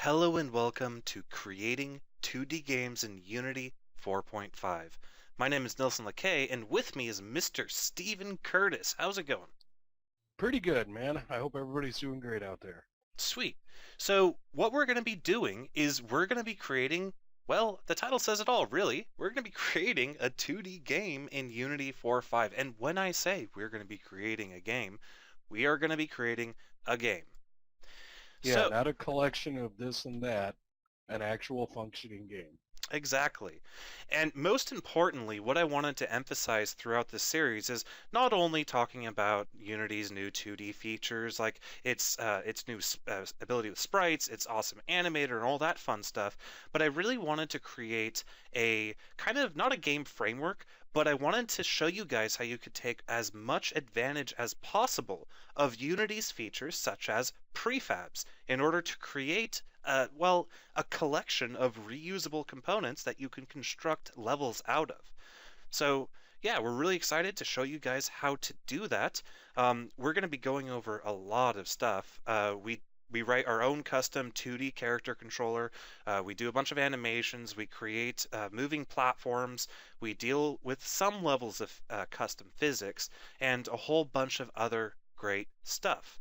Hello and welcome to Creating 2D Games in Unity 4.5. My name is Nelson LeKay, and with me is Mr. Stephen Curtis. How's it going? Pretty good, man. I hope everybody's doing great out there. Sweet. So, what we're going to be doing is we're going to be creating, well, the title says it all, really. We're going to be creating a 2D game in Unity 4.5. And when I say we're going to be creating a game, we are going to be creating a game. Yeah, So, not a collection of this and that, an actual functioning game. exactly. And most importantly, what I wanted to emphasize throughout this series is not only talking about Unity's new 2D features, like its new ability with sprites, its awesome animator, and all that fun stuff, but I really wanted to create a kind of not a game framework, but I wanted to show you guys how you could take as much advantage as possible of Unity's features, such as prefabs, in order to create well, a collection of reusable components that you can construct levels out of. So yeah, we're really excited to show you guys how to do that. We're going to be going over a lot of stuff. We write our own custom 2D character controller. We do a bunch of animations. We create moving platforms. We deal with some levels of custom physics and a whole bunch of other great stuff.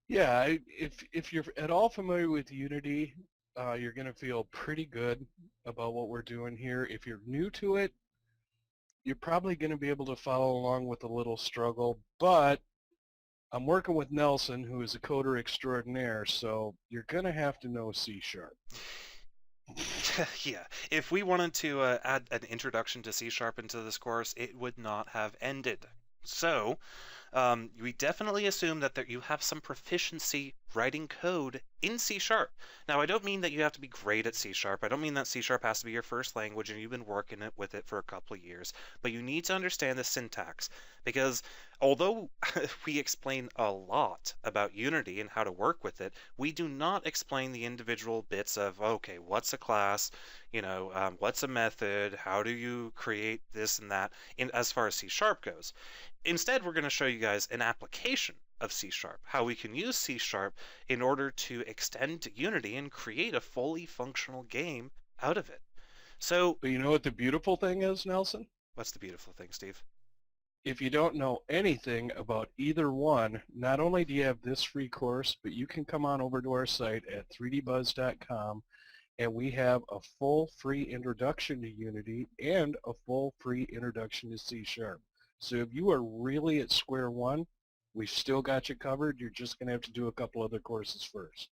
Yeah, if you're at all familiar with Unity, you're going to feel pretty good about what we're doing here. If you're new to it, you're probably going to be able to follow along with a little struggle, but I'm working with Nelson, who is a coder extraordinaire, so you're going to have to know C#. Yeah, if we wanted to add an introduction to C# into this course, it would not have ended. So, we definitely assume that you have some proficiency writing code in C#. Now, I don't mean that you have to be great at C#. I don't mean that C# has to be your first language and you've been working with it for a couple of years, but you need to understand the syntax because although we explain a lot about Unity and how to work with it, we do not explain the individual bits of, okay, what's a class, what's a method, how do you create this and that as far as C# goes. Instead, we're going to show you guys an application of C#, how we can use C# in order to extend Unity and create a fully functional game out of it. So, But you know what the beautiful thing is, Nelson? what's the beautiful thing, Steve? If you don't know anything about either one, not only do you have this free course, but you can come on over to our site at 3dbuzz.com and we have a full free introduction to Unity and a full free introduction to C#. So if you are really at square one, we've still got you covered. You're just going to have to do a couple other courses first.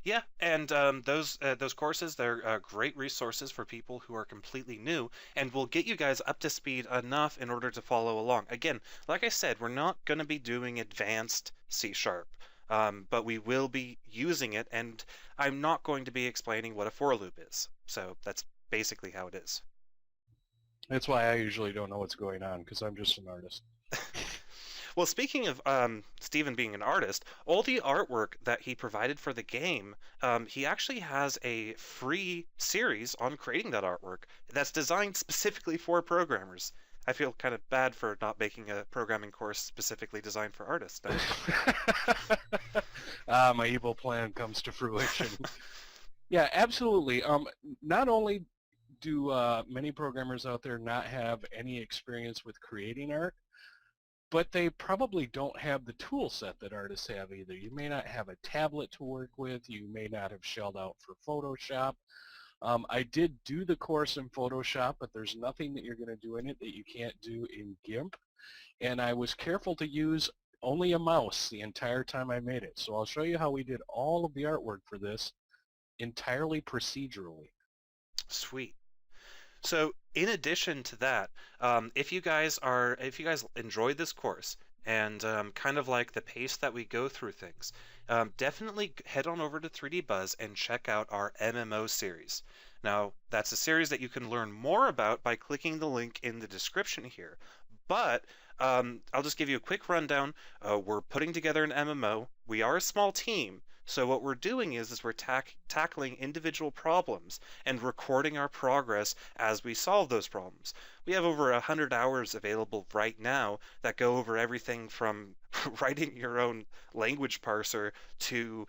Yeah, and those courses, they're great resources for people who are completely new and will get you guys up to speed enough in order to follow along. Again, like I said, we're not going to be doing advanced C#, but we will be using it, and I'm not going to be explaining what a for loop is. So that's basically how it is. That's why I usually don't know what's going on, because I'm just an artist. Well, speaking of Steven being an artist, all the artwork that he provided for the game, he actually has a free series on creating that artwork that's designed specifically for programmers. I feel kind of bad for not making a programming course specifically designed for artists. My evil plan comes to fruition. Yeah, absolutely. Not only do many programmers out there not have any experience with creating art, but they probably don't have the tool set that artists have either. You may not have a tablet to work with. You may not have shelled out for Photoshop. I did do the course in Photoshop, but there's nothing that you're going to do in it that you can't do in GIMP. And I was careful to use only a mouse the entire time I made it. So I'll show you how we did all of the artwork for this entirely procedurally. Sweet. So in addition to that, if you guys enjoyed this course and kind of like the pace that we go through things, definitely head on over to 3D Buzz and check out our MMO series. Now, that's a series that you can learn more about by clicking the link in the description here. But I'll just give you a quick rundown. We're putting together an MMO. We are a small team, so what we're doing is we're tackling individual problems and recording our progress as we solve those problems. We have over 100 hours available right now that go over everything from writing your own language parser to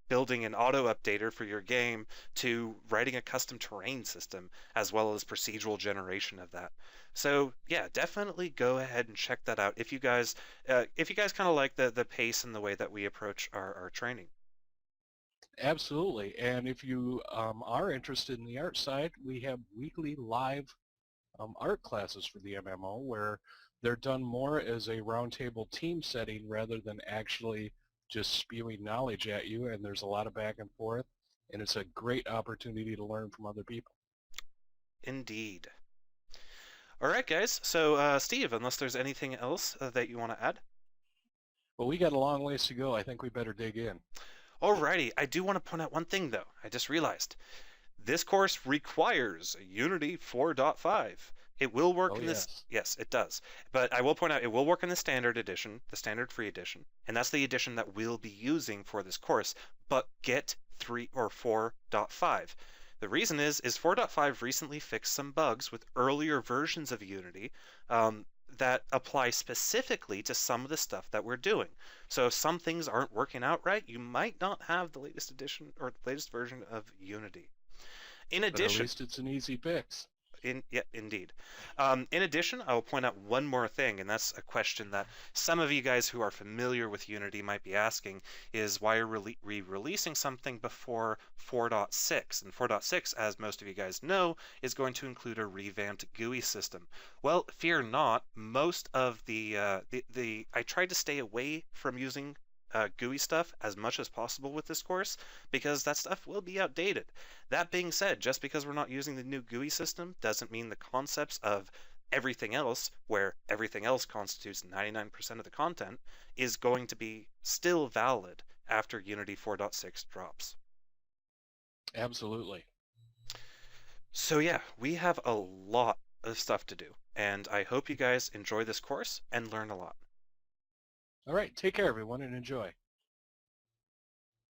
building an auto updater for your game to writing a custom terrain system as well as procedural generation of that. So yeah, definitely go ahead and check that out if you guys kind of like the pace and the way that we approach our training. Absolutely. And if you are interested in the art side, we have weekly live art classes for the MMO where they're done more as a roundtable team setting rather than actually just spewing knowledge at you. And there's a lot of back and forth. And it's a great opportunity to learn from other people. Indeed. All right, guys. So, Steve, unless there's anything else that you want to add? But we got a long ways to go. I think we better dig in. Alrighty, I do want to point out one thing though. I just realized this course requires Unity 4.5. It will work Oh, in this, yes. yes, it does. But I will point out it will work in the standard edition, the standard free edition, and that's the edition that we'll be using for this course. But get 3 or 4.5. The reason is 4.5 recently fixed some bugs with earlier versions of Unity that apply specifically to some of the stuff that we're doing. So if some things aren't working out right, you might not have the latest edition or the latest version of Unity. In But at addition, least it's an easy fix. yeah, indeed. In addition, I will point out one more thing, and that's a question that some of you guys who are familiar with Unity might be asking, is why are we releasing something before 4.6? And 4.6, as most of you guys know, is going to include a revamped GUI system. Well, fear not, most of I tried to stay away from using GUI stuff as much as possible with this course because that stuff will be outdated. That being said, just because we're not using the new GUI system doesn't mean the concepts of everything else, where everything else constitutes 99% of the content, is going to be still valid after Unity 4.6 drops. Absolutely. So yeah, we have a lot of stuff to do, and I hope you guys enjoy this course and learn a lot. All right. Take care, everyone, and enjoy.